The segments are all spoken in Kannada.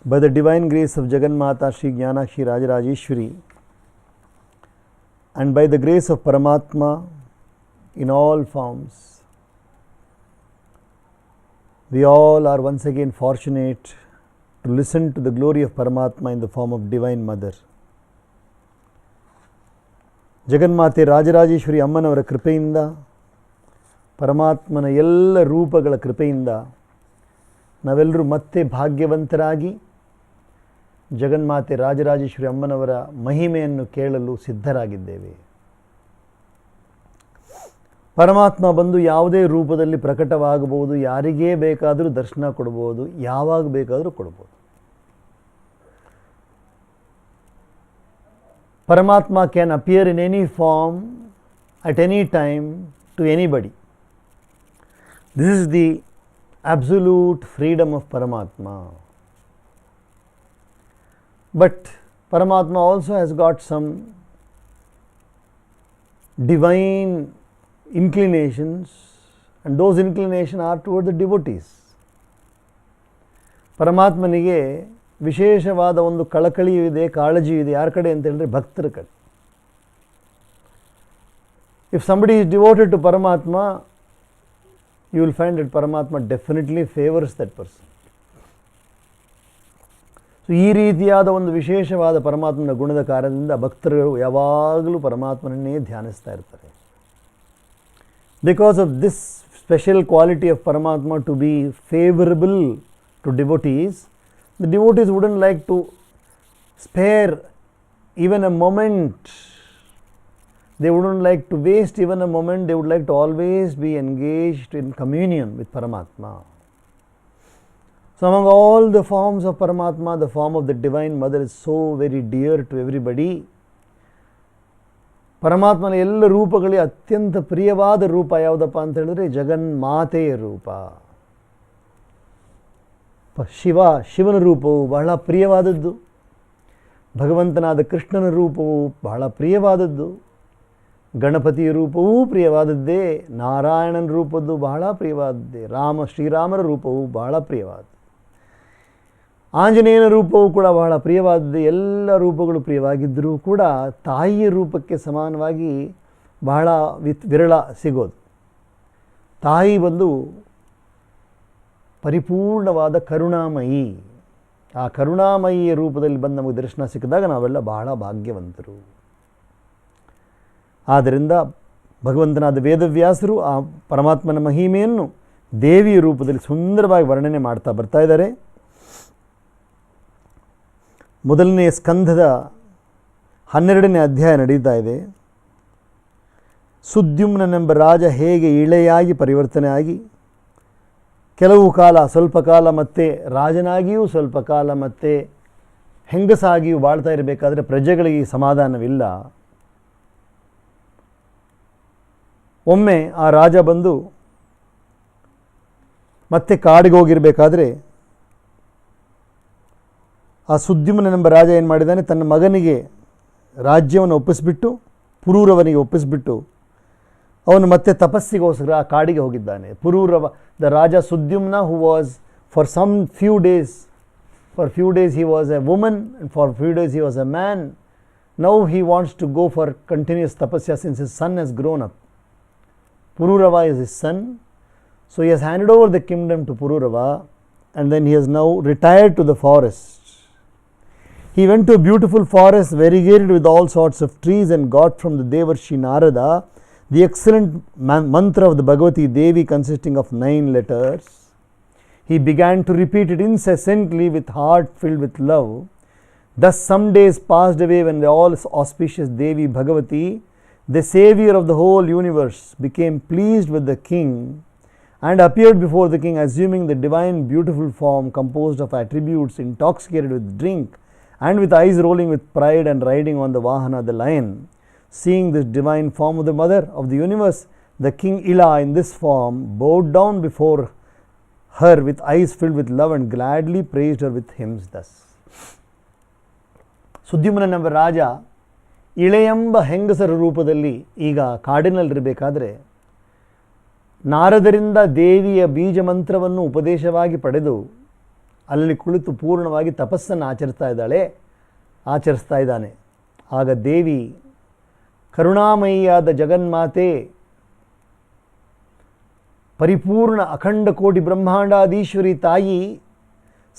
by the divine grace of Jagannmata Sri Jnanakshi Rajarajeshwari and by the grace of Paramatma in all forms, we all are once again fortunate to listen to the glory of Paramatma in the form of Divine Mother. ಜಗನ್ಮಾತೆ ರಾಜರಾಜೇಶ್ವರಿ ಅಮ್ಮನವರ ಕೃಪೆಯಿಂದ, ಪರಮಾತ್ಮನ ಎಲ್ಲ ರೂಪಗಳ ಕೃಪೆಯಿಂದ ನಾವೆಲ್ಲರೂ ಮತ್ತೆ ಭಾಗ್ಯವಂತರಾಗಿ ಜಗನ್ಮಾತೆ ರಾಜರಾಜೇಶ್ವರಿ ಅಮ್ಮನವರ ಮಹಿಮೆಯನ್ನು ಕೇಳಲು ಸಿದ್ಧರಾಗಿದ್ದೇವೆ. ಪರಮಾತ್ಮ ಬಂದು ಯಾವುದೇ ರೂಪದಲ್ಲಿ ಪ್ರಕಟವಾಗಬಹುದು, ಯಾರಿಗೇ ಬೇಕಾದರೂ ದರ್ಶನ ಕೊಡ್ಬೋದು, ಯಾವಾಗ ಬೇಕಾದರೂ ಕೊಡ್ಬೋದು. Paramatma can appear in any form at any time to anybody. This is the absolute freedom of Paramatma. But Paramatma also has got some divine inclinations, and those inclinations are toward the devotees. ಪರಮಾತ್ಮನಿಗೆ ವಿಶೇಷವಾದ ಒಂದು ಕಳಕಳಿಯೂ ಇದೆ, ಕಾಳಜಿಯೂ ಇದೆ. ಯಾರ ಕಡೆ ಅಂತ ಹೇಳಿದ್ರೆ ಭಕ್ತರ ಕಡೆ. If somebody is devoted to ಪರಮಾತ್ಮ, ಯು ವಿಲ್ ಫೈಂಡ್ ದಟ್ ಪರಮಾತ್ಮ definitely favours that person. So ಈ ರೀತಿಯಾದ ಒಂದು ವಿಶೇಷವಾದ ಪರಮಾತ್ಮನ ಗುಣದ ಕಾರಣದಿಂದ ಭಕ್ತರು ಯಾವಾಗಲೂ ಪರಮಾತ್ಮನನ್ನೇ ಧ್ಯಾನಿಸ್ತಾ ಇರ್ತಾರೆ. Because of this special quality of Paramatma to be favourable to devotees, the devotees wouldn't like to spare even a moment. They wouldn't like to waste even a moment. They would like to always be engaged in communion with Paramatma. So among all the forms of Paramatma, the form of the Divine Mother is so very dear to everybody. ಪರಮಾತ್ಮನ ಎಲ್ಲ ರೂಪಗಳಿಗೆ ಅತ್ಯಂತ ಪ್ರಿಯವಾದ ರೂಪ ಯಾವುದಪ್ಪ ಅಂತ ಹೇಳಿದ್ರೆ ಜಗನ್ಮಾತೆಯ ರೂಪ. ಶಿವನ ರೂಪವು ಬಹಳ ಪ್ರಿಯವಾದದ್ದು, ಭಗವಂತನಾದ ಕೃಷ್ಣನ ರೂಪವು ಬಹಳ ಪ್ರಿಯವಾದದ್ದು, ಗಣಪತಿಯ ರೂಪವೂ ಪ್ರಿಯವಾದದ್ದೇ, ನಾರಾಯಣನ ರೂಪದ್ದು ಬಹಳ ಪ್ರಿಯವಾದದ್ದೇ, ಶ್ರೀರಾಮನ ರೂಪವು ಬಹಳ ಪ್ರಿಯವಾದದ್ದು, ಆಂಜನೇಯನ ರೂಪವು ಕೂಡ ಬಹಳ ಪ್ರಿಯವಾದದ್ದೇ. ಎಲ್ಲ ರೂಪಗಳು ಪ್ರಿಯವಾಗಿದ್ದರೂ ಕೂಡ ತಾಯಿಯ ರೂಪಕ್ಕೆ ಸಮಾನವಾಗಿ ಬಹಳ ವಿರಳ ಸಿಗೋದು. ತಾಯಿ ಬಂದು ಪರಿಪೂರ್ಣವಾದ ಕರುಣಾಮಯಿ. ಆ ಕರುಣಾಮಯಿಯ ರೂಪದಲ್ಲಿ ಬಂದು ನಮಗೆ ದರ್ಶನ ಸಿಕ್ಕಿದಾಗ ನಾವೆಲ್ಲ ಬಹಳ ಭಾಗ್ಯವಂತರು. ಆದ್ದರಿಂದ ಭಗವಂತನಾದ ವೇದವ್ಯಾಸರು ಆ ಪರಮಾತ್ಮನ ಮಹಿಮೆಯನ್ನು ದೇವಿಯ ರೂಪದಲ್ಲಿ ಸುಂದರವಾಗಿ ವರ್ಣನೆ ಮಾಡ್ತಾ ಬರ್ತಾ ಇದ್ದಾರೆ. ಮೊದಲನೇ ಸ್ಕಂಧದ 12ನೇ ಅಧ್ಯಾಯ ನಡೀತಾ ಇದೆ. ಸುದ್ಯುಮ್ನನೆಂಬ ರಾಜ ಹೇಗೆ ಇಳೆಯಾಗಿ ಪರಿವರ್ತನೆ ಆಗಿ ಕೆಲವು ಕಾಲ ಸ್ವಲ್ಪ ಕಾಲ ಮತ್ತೆ ರಾಜನಾಗಿಯೂ ಸ್ವಲ್ಪ ಕಾಲ ಮತ್ತೆ ಹೆಂಗಸಾಗಿಯೂ ಬಾಳ್ತಾ ಇರಬೇಕಾದ್ರೆ ಪ್ರಜೆಗಳಿಗೆ ಸಮಾಧಾನವಿಲ್ಲ. ಒಮ್ಮೆ ಆ ರಾಜ ಬಂದು ಮತ್ತೆ ಕಾಡಿಗೆ ಹೋಗಿರಬೇಕಾದ್ರೆ ಆ ಸುದ್ಯುಮ್ನೆಂಬ ರಾಜ ಏನು ಮಾಡಿದ್ದಾನೆ, ತನ್ನ ಮಗನಿಗೆ ರಾಜ್ಯವನ್ನು ಒಪ್ಪಿಸಿಬಿಟ್ಟು ಪುರೂರವನಿಗೆ ಒಪ್ಪಿಸಿಬಿಟ್ಟು ಅವನು ಮತ್ತೆ ತಪಸ್ಸಿಗೋಸ್ಕರ ಆ ಕಾಡಿಗೆ ಹೋಗಿದ್ದಾನೆ. Pururava, the Raja Sudyumna, who was for few days he was a woman and for few days he was a man. Now he wants to go for continuous tapasya since his son has grown up. Pururava is his son, so he has handed over the kingdom to Pururava and then he has now retired to the forest. He went to a beautiful forest variegated with all sorts of trees and got from the Devarshi Narada the excellent mantra of the Bhagavati Devi consisting of 9 letters. He began to repeat it incessantly with heart filled with love. Thus some days passed away when the all auspicious Devi Bhagavati, the savior of the whole universe, became pleased with the king and appeared before the king assuming the divine beautiful form composed of attributes intoxicated with drink and with eyes rolling with pride and riding on the Vahana, the lion. Seeing this divine form of the mother of the universe, the king Ila in this form bowed down before her with eyes filled with love and gladly praised her with hymns thus. ಸುದ್ಯುಮ್ನನೆಂಬ ರಾಜ ಇಳೆಯೆಂಬ ಹೆಂಗಸರ ರೂಪದಲ್ಲಿ ಈಗ ಕಾಡಿನಲ್ಲಿರಬೇಕಾದ್ರೆ ನಾರದರಿಂದ ದೇವಿಯ ಬೀಜ ಮಂತ್ರವನ್ನು ಉಪದೇಶವಾಗಿ ಪಡೆದು ಅಲ್ಲಿ ಕುಳಿತು ಪೂರ್ಣವಾಗಿ ತಪಸ್ಸನ್ನು ಆಚರಿಸ್ತಾ ಇದ್ದಾನೆ. ಆಗ ದೇವಿ ಕರುಣಾಮಯಿಯಾದ ಜಗನ್ಮಾತೆ, ಪರಿಪೂರ್ಣ ಅಖಂಡ ಕೋಟಿ ಬ್ರಹ್ಮಾಂಡಾಧೀಶ್ವರಿ ತಾಯಿ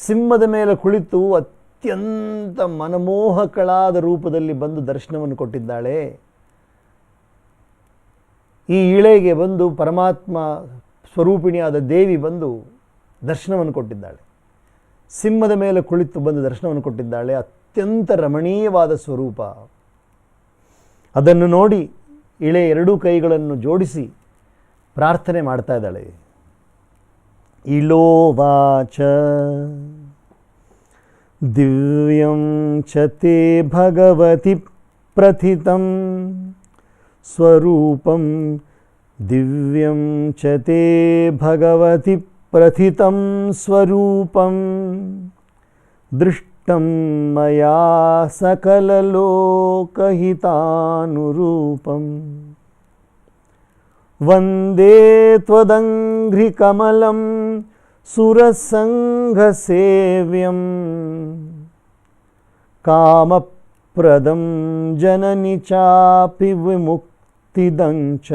ಸಿಂಹದ ಮೇಲೆ ಕುಳಿತು ಅತ್ಯಂತ ಮನಮೋಹಕಳಾದ ರೂಪದಲ್ಲಿ ಬಂದು ದರ್ಶನವನ್ನು ಕೊಟ್ಟಿದ್ದಾಳೆ. ಈ ಇಳೆಗೆ ಬಂದು ಪರಮಾತ್ಮ ಸ್ವರೂಪಿಣಿಯಾದ ದೇವಿ ಬಂದು ದರ್ಶನವನ್ನು ಕೊಟ್ಟಿದ್ದಾಳೆ. ಸಿಂಹದ ಮೇಲೆ ಕುಳಿತು ಬಂದು ದರ್ಶನವನ್ನು ಕೊಟ್ಟಿದ್ದಾಳೆ. ಅತ್ಯಂತ ರಮಣೀಯವಾದ ಸ್ವರೂಪ. ಅದನ್ನು ನೋಡಿ ಇಳೆ ಎರಡೂ ಕೈಗಳನ್ನು ಜೋಡಿಸಿ ಪ್ರಾರ್ಥನೆ ಮಾಡ್ತಾ ಇದ್ದಾಳೆ. ಇಳೋವಾಚ ದಿವ್ಯಂ ಚ ತೇ ಭಗವತಿ ಪ್ರಥಿತಂ ಸ್ವರೂಪಂ ದಿವ್ಯಂ ಚ ತೇ ಭಗವತಿ ಪ್ರಥಿತಂ ಸ್ವರೂಪಂ ದೃಷ್ಟಂ ಮಯಾ ಸಕಲಲೋಕಹಿತಾನುರೂಪಂ ವಂದೇ ತ್ವದಂಘ್ರಿಕಮಲಂ ಸುರಸಂಘಸೇವ್ಯಂ ಕಾಮಪ್ರದಂ ಜನನಿ ಚಾಪಿ ವಿಮುಕ್ತಿದಂ ಚ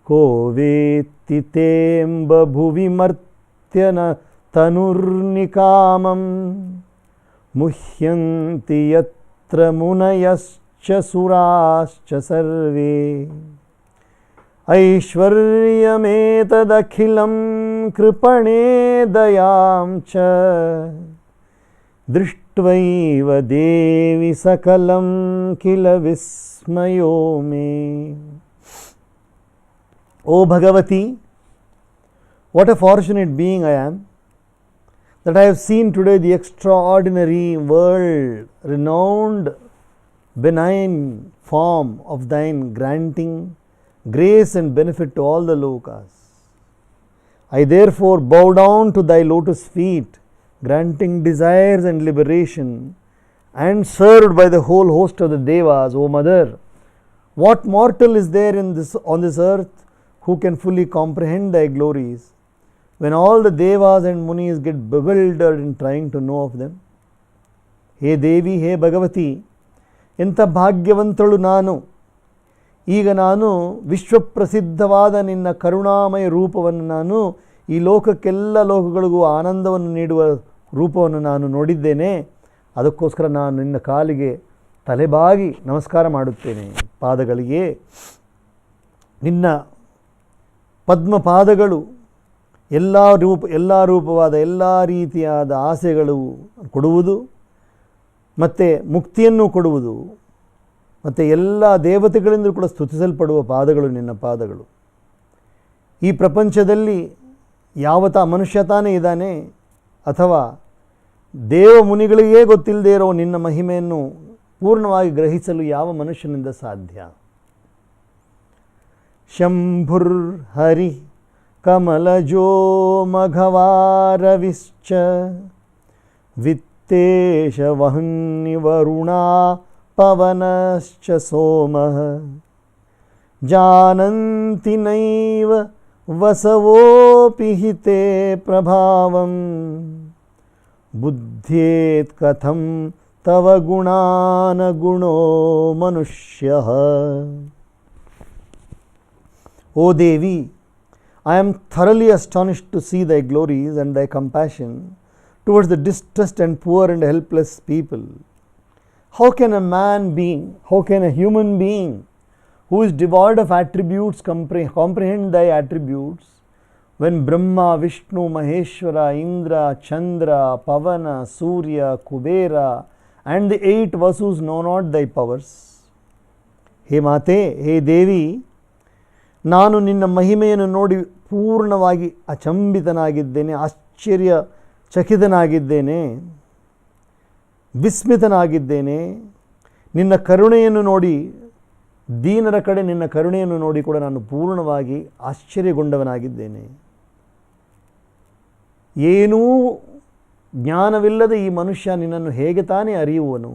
ಕೋ ವೇತ್ತಿ ತೇಂಬ ಭುವಿ ಮರ್ತ್ಯನ ತನುರ್ನಿಕಾಮಂ ಮುಹ್ಯಂತಿ ಯತ್ರ ಮುನಯಶ್ಚ ಸುರಾಶ್ಚ ಸರ್ವೇ ಐಶ್ವರ್ಯಮೇತದಖಿಲಂ ಕೃಪಣೇ ದಯಾಂ ಚ ದೃಷ್ಟ್ವೈವ ದೇವಿ ಸಕಲಂ ಕಿಲ ವಿಸ್ಮಯೋ ಮೇ. ಓ Bhagavati, what a fortunate being I am that I have seen today the extraordinary world renowned benign form of thine granting grace and benefit to all the lokas. I therefore bow down to thy lotus feet, granting desires and liberation, and served by the whole host of the devas. O mother, what mortal is there on this earth who can fully comprehend thy glories, when all the devas and munis get bewildered in trying to know of them? He Devi, he Bhagavati, ಎಂಥ ಭಾಗ್ಯವಂತಳು ನಾನು. ಈಗ ನಾನು ವಿಶ್ವಪ್ರಸಿದ್ಧವಾದ ನಿನ್ನ ಕರುಣಾಮಯ ರೂಪವನ್ನು ನಾನು ಈ ಲೋಕಕ್ಕೆಲ್ಲ ಲೋಕಗಳಿಗೂ ಆನಂದವನ್ನು ನೀಡುವ ರೂಪವನ್ನು ನಾನು ನೋಡಿದ್ದೇನೆ. ಅದಕ್ಕೋಸ್ಕರ ನಾನು ನಿನ್ನ ಕಾಲಿಗೆ ತಲೆಬಾಗಿ ನಮಸ್ಕಾರ ಮಾಡುತ್ತೇನೆ, ಪಾದಗಳಿಗೆ. ನಿನ್ನ ಪದ್ಮಪಾದಗಳು ಎಲ್ಲ ರೂಪವಾದ ಎಲ್ಲ ರೀತಿಯಾದ ಆಸೆಗಳು ಕೊಡುವುದು, ಮತ್ತು ಮುಕ್ತಿಯನ್ನು ಕೊಡುವುದು, ಮತ್ತು ಎಲ್ಲ ದೇವತೆಗಳಿಂದ ಕೂಡ ಸ್ತುತಿಸಲ್ಪಡುವ ಪಾದಗಳು ನಿನ್ನ ಪಾದಗಳು. ಈ ಪ್ರಪಂಚದಲ್ಲಿ ಯಾವತ್ತ ಮನುಷ್ಯ ತಾನೇ ಇದ್ದಾನೆ, ಅಥವಾ ದೇವ ಮುನಿಗಳಿಗೇ ಗೊತ್ತಿಲ್ಲದೆ ಇರೋ ನಿನ್ನ ಮಹಿಮೆಯನ್ನು ಪೂರ್ಣವಾಗಿ ಗ್ರಹಿಸಲು ಯಾವ ಮನುಷ್ಯನಿಂದ ಸಾಧ್ಯ? ಶಂಭುರ್ ಹರಿ ಕಮಲಜೋ ಮಘವಾರವಿಶ್ಚ ವಿತ್ತೇಶ ವಹ್ನಿವರುಣಾ ಪವನಶ್ಚ ಸೋಮಃ ಜಾನಂತಿ ನೈವ ವಸವೋಪಿ ಹಿತೆ ಪ್ರಭಾವಂ ಬುದ್ಧ್ಯೇತ್ ಕಥಂ ತವ ಗುಣಾನ ಗುಣೋ ಮನುಷ್ಯಃ. O Devi, I am thoroughly astonished to see thy glories and thy compassion towards the distressed and poor and helpless people. How can a human being who is devoid of attributes comprehend thy attributes, when Brahma, Vishnu, Maheshwara, Indra, Chandra, Pavana, Surya, Kubera and the 8 Vasus know not thy powers? He Mate, he Devi, ನಾನು ನಿನ್ನ ಮಹಿಮೆಯನ್ನು ನೋಡಿ ಪೂರ್ಣವಾಗಿ ಅಚಂಬಿತನಾಗಿದ್ದೇನೆ, ಆಶ್ಚರ್ಯಚಕಿತನಾಗಿದ್ದೇನೆ, ವಿಸ್ಮಿತನಾಗಿದ್ದೇನೆ. ನಿನ್ನ ಕರುಣೆಯನ್ನು ನೋಡಿ, ದೀನರ ಕಡೆ ನಿನ್ನ ಕರುಣೆಯನ್ನು ನೋಡಿ ಕೂಡ ನಾನು ಪೂರ್ಣವಾಗಿ ಆಶ್ಚರ್ಯಗೊಂಡವನಾಗಿದ್ದೇನೆ. ಏನೂ ಜ್ಞಾನವಿಲ್ಲದ ಈ ಮನುಷ್ಯ ನಿನ್ನನ್ನು ಹೇಗೆ ತಾನೇ ಅರಿಯುವನು?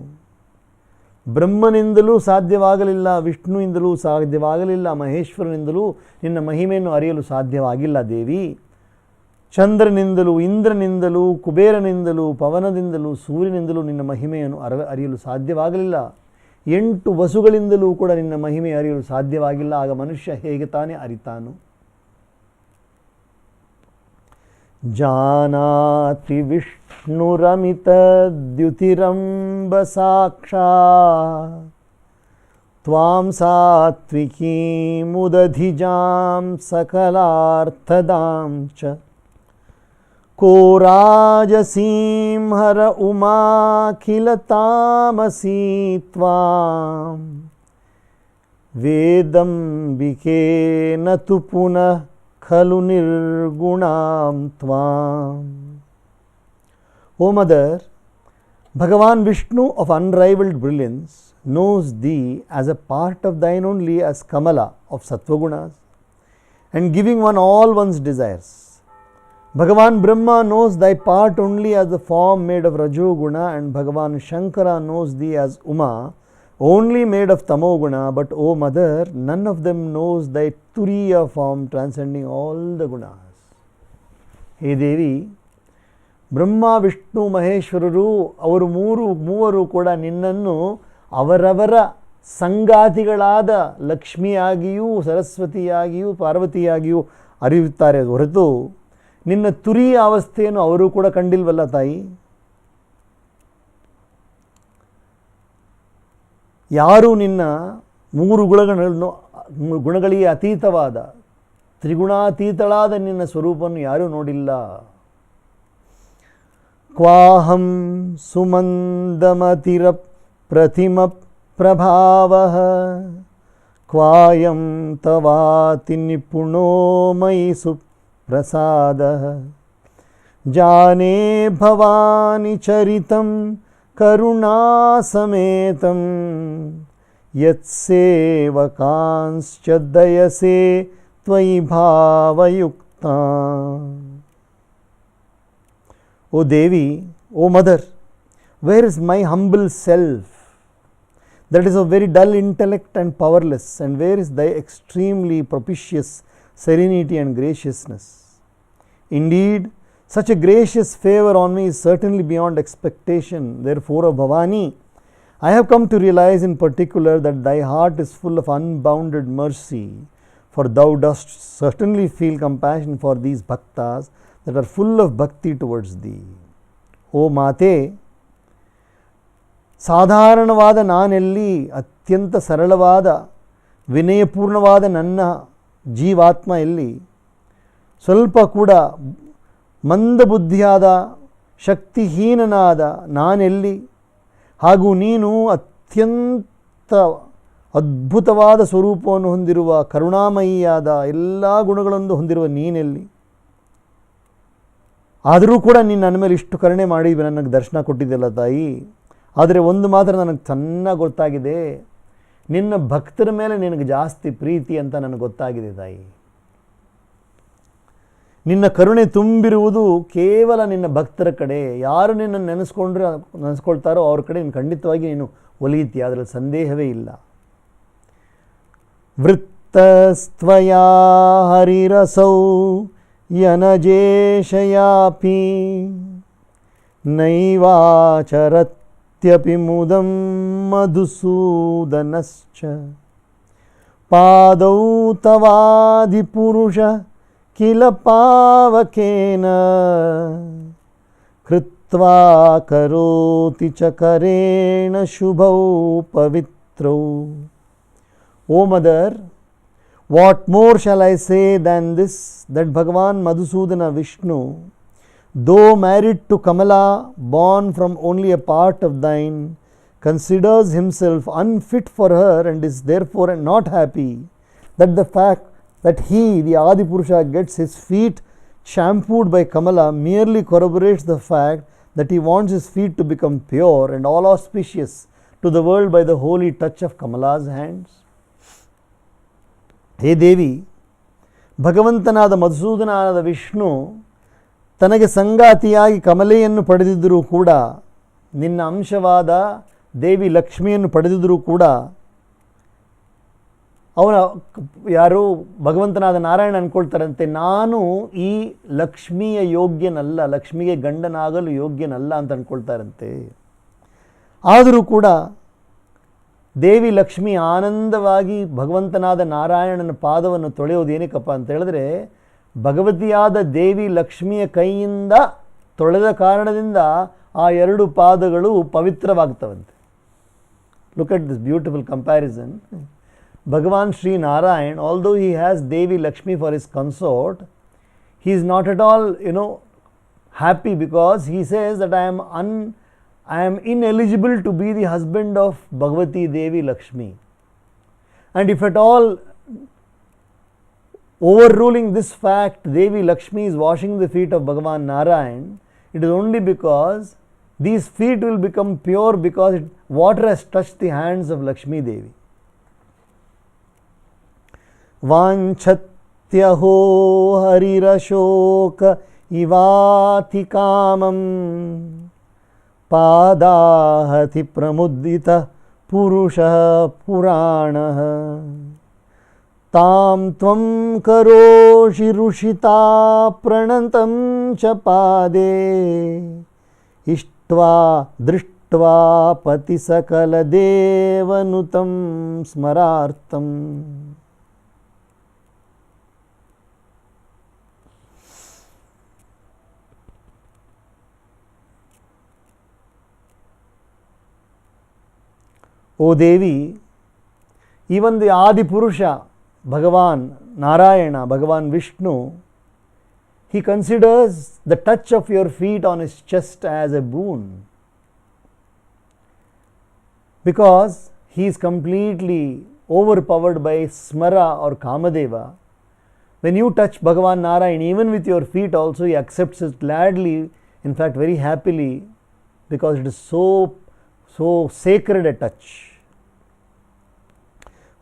ಬ್ರಹ್ಮನಿಂದಲೂ ಸಾಧ್ಯವಾಗಲಿಲ್ಲ, ವಿಷ್ಣುವಿಂದಲೂ ಸಾಧ್ಯವಾಗಲಿಲ್ಲ, ಮಹೇಶ್ವರನಿಂದಲೂ ನಿನ್ನ ಮಹಿಮೆಯನ್ನು ಅರಿಯಲು ಸಾಧ್ಯವಾಗಿಲ್ಲ ದೇವಿ. ಚಂದ್ರನಿಂದಲೂ, ಇಂದ್ರನಿಂದಲೂ, ಕುಬೇರನಿಂದಲೂ, ಪವನದಿಂದಲೂ, ಸೂರ್ಯನಿಂದಲೂ ನಿನ್ನ ಮಹಿಮೆಯನ್ನು ಅರಿಯಲು ಸಾಧ್ಯವಾಗಲಿಲ್ಲ. 8 ವಸುಗಳಿಂದಲೂ ಕೂಡ ನಿನ್ನ ಮಹಿಮೆ ಅರಿಯಲು ಸಾಧ್ಯವಾಗಿಲ್ಲ. ಆಗ ಮನುಷ್ಯ ಹೇಗೆ ತಾನೇ ಅರಿತಾನು? ಜಾನಾತಿ ವಿಷ್ಣುರಮಿತ ದ್ಯುತಿರಂಬ ಸಾಕ್ಷಾತ್ ತ್ವಾಂ ಸಾತ್ವಿಕೀಮುದಧಿಜಾಂ ಸಕಲಾರ್ಥದಾಂ ಚ ಕೋ ರಾಜಸೀಂ ಹರ ಉಮಾಖಿಲ ತಾಮಸೀ ತ್ವಾಂ ವೇದಂಬಿಕೆ ನತು ಪುನಃ ಖಲು ನಿರ್ಗುಣಾಂ ತ್ವಾಂ. O Mother, Bhagavan Vishnu of unrivaled brilliance knows thee as a part of thine only as Kamala of Sattvagunas and giving one all one's desires. Bhagavan Brahma knows thy part only as the form made of Rajoguna, and Bhagavan Shankara knows thee as Uma, only made of Tamoguna. But O Mother, none of them knows thy Turiya form transcending all the gunas. He Devi, ಬ್ರಹ್ಮ, ವಿಷ್ಣು, ಮಹೇಶ್ವರರು ಅವರು ಮೂವರು ಕೂಡ ನಿನ್ನನ್ನು ಅವರವರ ಸಂಗಾತಿಗಳಾದ ಲಕ್ಷ್ಮಿಯಾಗಿಯೂ, ಸರಸ್ವತಿಯಾಗಿಯೂ, ಪಾರ್ವತಿಯಾಗಿಯೂ ಅರಿಯುತ್ತಾರೆ ಹೊರತು ನಿನ್ನ ತುರಿಯ ಅವಸ್ಥೆಯನ್ನು ಅವರು ಕೂಡ ಕಂಡಿಲ್ವಲ್ಲ ತಾಯಿ. ಯಾರೂ ನಿನ್ನ 3 ಗುಣಗಳಿಗೆ ಅತೀತವಾದ ತ್ರಿಗುಣಾತೀತಳಾದ ನಿನ್ನ ಸ್ವರೂಪವನ್ನು ಯಾರೂ ನೋಡಿಲ್ಲ. ಕ್ವಾಹಂ ಸುಮಂದಮತಿರ ಪ್ರತಿಮ ಪ್ರಭಾವಃ ಕ್ವಾಯಂ ತವಾತಿ ನಿಪುಣೋ ಮಯಿ ಸುಪ್ರಸಾದಃ ಜಾನೇ ಭವಾನಿ ಚರಿತಂ ಕರುಣಾಸಮೇತಂ ಯತ್ಸೇವಕಾಂಶ್ಚ ದಯಸೇ ತ್ವಯಿ ಭಾವಯುಕ್ತಾಂ. O Devi, O Mother, where is my humble self that is of very dull intellect and powerless, and where is thy extremely propitious serenity and graciousness? Indeed, such a gracious favor on me is certainly beyond expectation. Therefore, O Bhavani, I have come to realize in particular that thy heart is full of unbounded mercy, for thou dost certainly feel compassion for these bhaktas that are full of bhakti towards thee. O ಮಾತೆ, ಸಾಧಾರಣವಾದ ನಾನೆಲ್ಲಿ, ಅತ್ಯಂತ ಸರಳವಾದ ವಿನಯಪೂರ್ಣವಾದ ನನ್ನ ಜೀವಾತ್ಮ ಎಲ್ಲಿ, ಸ್ವಲ್ಪ ಕೂಡ ಮಂದಬುದ್ಧಿಯಾದ ಶಕ್ತಿಹೀನನಾದ ನಾನೆಲ್ಲಿ, ಹಾಗೂ ನೀನು ಅತ್ಯಂತ ಅದ್ಭುತವಾದ ಸ್ವರೂಪವನ್ನು ಹೊಂದಿರುವ ಕರುಣಾಮಯಿಯಾದ ಎಲ್ಲ ಗುಣಗಳನ್ನು ಹೊಂದಿರುವ ನೀನೆಲ್ಲಿ. ಆದರೂ ಕೂಡ ನೀನು ನನ್ನ ಮೇಲೆ ಇಷ್ಟು ಕರುಣೆ ಮಾಡಿ ನನಗೆ ದರ್ಶನ ಕೊಟ್ಟಿದ್ದೆಲ್ಲ ತಾಯಿ. ಆದರೆ ಒಂದು ಮಾತ್ರ ನನಗೆ ಚೆನ್ನಾಗಿ ಗೊತ್ತಾಗಿದೆ, ನಿನ್ನ ಭಕ್ತರ ಮೇಲೆ ನಿನಗೆ ಜಾಸ್ತಿ ಪ್ರೀತಿ ಅಂತ ನನಗೆ ಗೊತ್ತಾಗಿದೆ ತಾಯಿ. ನಿನ್ನ ಕರುಣೆ ತುಂಬಿರುವುದು ಕೇವಲ ನಿನ್ನ ಭಕ್ತರ ಕಡೆ. ಯಾರು ನಿನ್ನನ್ನು ನೆನೆಸ್ಕೊಳ್ತಾರೋ ಅವ್ರ ಕಡೆ ನೀನು ಖಂಡಿತವಾಗಿ ನೀನು ಒಲಿಯುತ್ತೀಯ, ಅದರಲ್ಲಿ ಸಂದೇಹವೇ ಇಲ್ಲ. ವೃತ್ತಸ್ತ್ವಯಾ ಹರಿರಸೌ ಯನಜೇಶಯಾಪಿ ನೈವಾಚರತ್ಯಪಿ ಮುದಂ ಮಧುಸೂದನಶ್ಚ ಪಾದೌ ತವಾದಿಪುರುಷ ಕಿಲ ಪಾವಕೇನ ಕೃತ್ವಾ ಕರೋತಿ ಚ ಕರೇಣ ಶುಭೌ ಪವಿತ್ರೌ. O Mother, what more shall I say than this, that Bhagavan Madhusudana Vishnu, though married to Kamala, born from only a part of thine, considers himself unfit for her and is therefore not happy that the fact that he, the Adipurusha, gets his feet shampooed by Kamala merely corroborates the fact that he wants his feet to become pure and all auspicious to the world by the holy touch of Kamala's hands. ಹೇ ದೇವಿ, ಭಗವಂತನಾದ ಮಧುಸೂದನಾದ ವಿಷ್ಣು ತನಗೆ ಸಂಗಾತಿಯಾಗಿ ಕಮಲೆಯನ್ನು ಪಡೆದಿದ್ದರೂ ಕೂಡ, ನಿನ್ನ ಅಂಶವಾದ ದೇವಿ ಲಕ್ಷ್ಮಿಯನ್ನು ಪಡೆದಿದ್ದರೂ ಕೂಡ ಅವನ ಯಾರು ಭಗವಂತನಾದ ನಾರಾಯಣ ಅಂದ್ಕೊಳ್ತಾರಂತೆ, ನಾನು ಈ ಲಕ್ಷ್ಮಿಯ ಯೋಗ್ಯನಲ್ಲ, ಲಕ್ಷ್ಮಿಗೆ ಗಂಡನಾಗಲು ಯೋಗ್ಯನಲ್ಲ ಅಂತ ಅಂದ್ಕೊಳ್ತಾರಂತೆ. ಆದರೂ ಕೂಡ ದೇವಿ ಲಕ್ಷ್ಮಿ ಆನಂದವಾಗಿ ಭಗವಂತನಾದ ನಾರಾಯಣನ ಪಾದವನ್ನು ತೊಳೆಯೋದು ಏನಕ್ಕಪ್ಪ ಅಂತ ಹೇಳಿದ್ರೆ, ಭಗವತಿಯಾದ ದೇವಿ ಲಕ್ಷ್ಮಿಯ ಕೈಯಿಂದ ತೊಳೆದ ಕಾರಣದಿಂದ ಆ ಎರಡು ಪಾದಗಳು ಪವಿತ್ರವಾಗ್ತವಂತೆ. Look at this beautiful comparison. Bhagavan Sri Narayan, although he has Devi Lakshmi for his consort, he is not at all, happy, because he says that I am ineligible to be the husband of Bhagavati Devi Lakshmi. And if at all overruling this fact, Devi Lakshmi is washing the feet of Bhagavan Narayan, it is only because these feet will become pure because water has touched the hands of Lakshmi Devi. वाञ्छत्यहो हरिरशोक इवाति कामं पादाहति प्रमुदितः पुरुषः पुराणः तां त्वं करोषि रुषिता प्रणतं च पादे इष्ट्वा दृष्ट्वा पतिसकलदेवनुतं स्मरार्थम्. O Devi, even the Adi Purusha, Bhagavan Narayana, Bhagavan Vishnu, he considers the touch of your feet on his chest as a boon, because he is completely overpowered by Smara or Kamadeva. When you touch Bhagavan Narayana, even with your feet also, he accepts it gladly, in fact very happily, because it is so sacred a touch.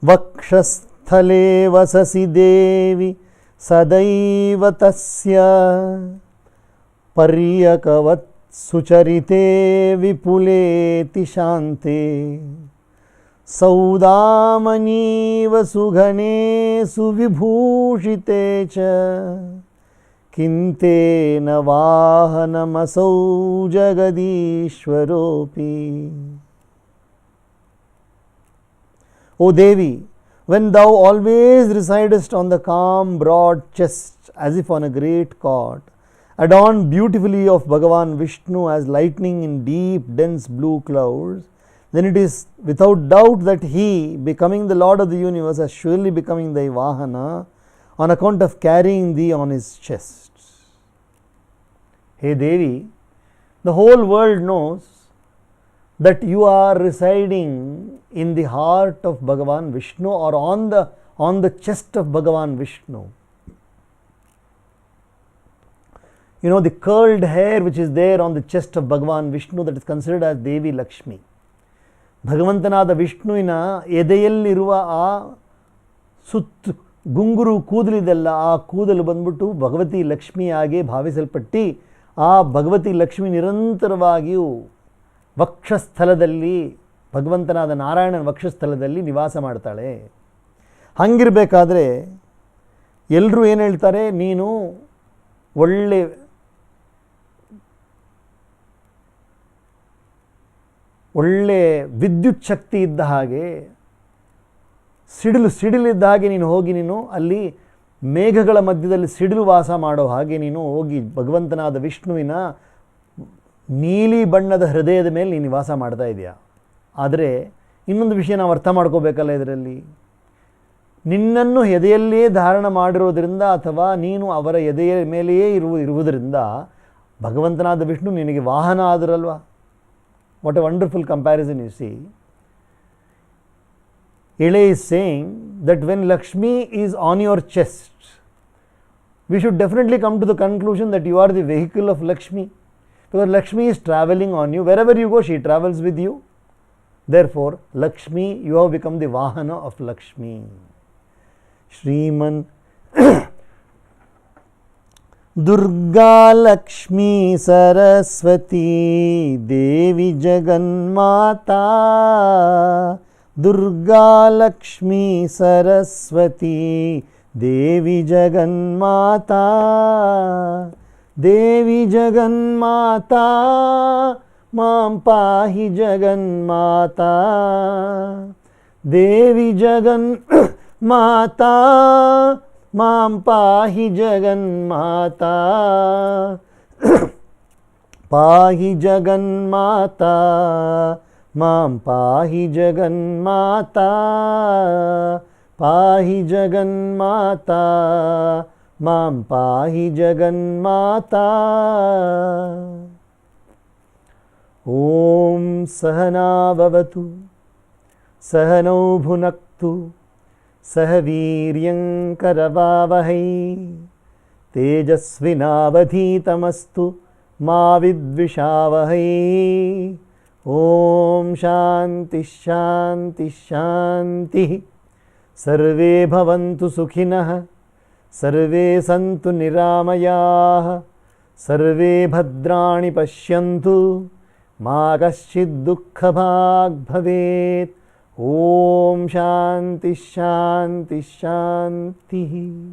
वक्षस्थले वससि देवी सदैव तस्य पर्यकवत् सुचरिते विपुलेति शान्ते सौदामनीव सुघने सुविभूषिते च किन्तेन वाहनमसौ जगदीश्वरोऽपि. O Devi, when thou always residest on the calm broad chest as if on a great cot, adorned beautifully of Bhagavan Vishnu as lightning in deep dense blue clouds, then it is without doubt that he, becoming the Lord of the universe, has surely becoming thy Vahana on account of carrying thee on his chest. Hey Devi, the whole world knows that you are residing in the heart of Bhagavan Vishnu, or on the chest of Bhagavan Vishnu. The curled hair which is there on the chest of Bhagavan Vishnu, that is considered as Devi Lakshmi. ಭಗವಂತನಾದ ವಿಷ್ಣುವಿನ ಎದೆಯಲ್ಲಿರುವ ಆ ಗುಂಗುರು ಕೂದಲಿದೆಲ್ಲ, ಆ ಕೂದಲು ಬಂದ್ಬಿಟ್ಟು ಭಗವತಿ ಲಕ್ಷ್ಮಿಯಾಗಿ ಭಾವಿಸಲ್ಪಟ್ಟು ಆ ಭಗವತಿ ಲಕ್ಷ್ಮಿ ನಿರಂತರವಾಗಿಯೂ ವಕ್ಷಸ್ಥಲದಲ್ಲಿ, ಭಗವಂತನಾದ ನಾರಾಯಣನ ವಕ್ಷಸ್ಥಲದಲ್ಲಿ ನಿವಾಸ ಮಾಡ್ತಾಳೆ. ಹಂಗಿರಬೇಕಾದ್ರೆ ಎಲ್ಲರೂ ಏನು ಹೇಳ್ತಾರೆ, ನೀನು ಒಳ್ಳೆ ವಿದ್ಯುತ್ ಶಕ್ತಿ ಇದ್ದ ಹಾಗೆ, ಸಿಡಿಲಿದ್ದ ಹಾಗೆ ನೀನು ಹೋಗಿ ಅಲ್ಲಿ ಮೇಘಗಳ ಮಧ್ಯದಲ್ಲಿ ಸಿಡಿಲು ವಾಸ ಮಾಡೋ ಹಾಗೆ ನೀನು ಹೋಗಿ ಭಗವಂತನಾದ ವಿಷ್ಣುವಿನ ನೀಲಿ ಬಣ್ಣದ ಹೃದಯದ ಮೇಲೆ ನೀನು ನಿವಾಸ ಮಾಡ್ತಾ ಇದೆಯಾ. ಆದರೆ ಇನ್ನೊಂದು ವಿಷಯ ನಾವು ಅರ್ಥ ಮಾಡ್ಕೋಬೇಕಲ್ಲ ಇದರಲ್ಲಿ, ನಿನ್ನನ್ನು ಎದೆಯಲ್ಲೇ ಧಾರಣ ಮಾಡಿರೋದ್ರಿಂದ ಅಥವಾ ನೀನು ಅವರ ಎದೆಯ ಮೇಲೆಯೇ ಇರುವುದರಿಂದ ಭಗವಂತನಾದ ವಿಷ್ಣು ನಿನಗೆ ವಾಹನ ಆದರಲ್ವಾ. What a wonderful comparison you see. Ele is saying that when Lakshmi is on your chest, we should definitely come to the conclusion that you are the vehicle of Lakshmi, because Lakshmi is traveling on you. Wherever you go, she travels with you. Therefore, Lakshmi, you have become the Vahana of Lakshmi. Shriman Durga Lakshmi Saraswati Devi Jaganmata Durga Lakshmi Saraswati Devi Jaganmata, Devi Jaganmata मां पाहि जगन्माता, देवी जगन्माता मां पाहि जगन्माता, पाहि जगन्माता मां पाहि जगन्माता, पाहि जगन्माता मां पाहि जगन्माता। ॐ सहना भवतु सहनौ भुनक्तु सह वीर्यं करवावहै तेजस्विनावधीतमस्तु मा विद्विषावहै। ॐ शान्ति शान्ति शान्तिः। सर्वे भवन्तु सुखिनः, सर्वे सन्तु निरामयाः, सर्वे भद्राणि पश्यन्तु मा कश्चित् दुःखभाग् भवेत्। ॐ शान्ति शान्ति शान्तिः।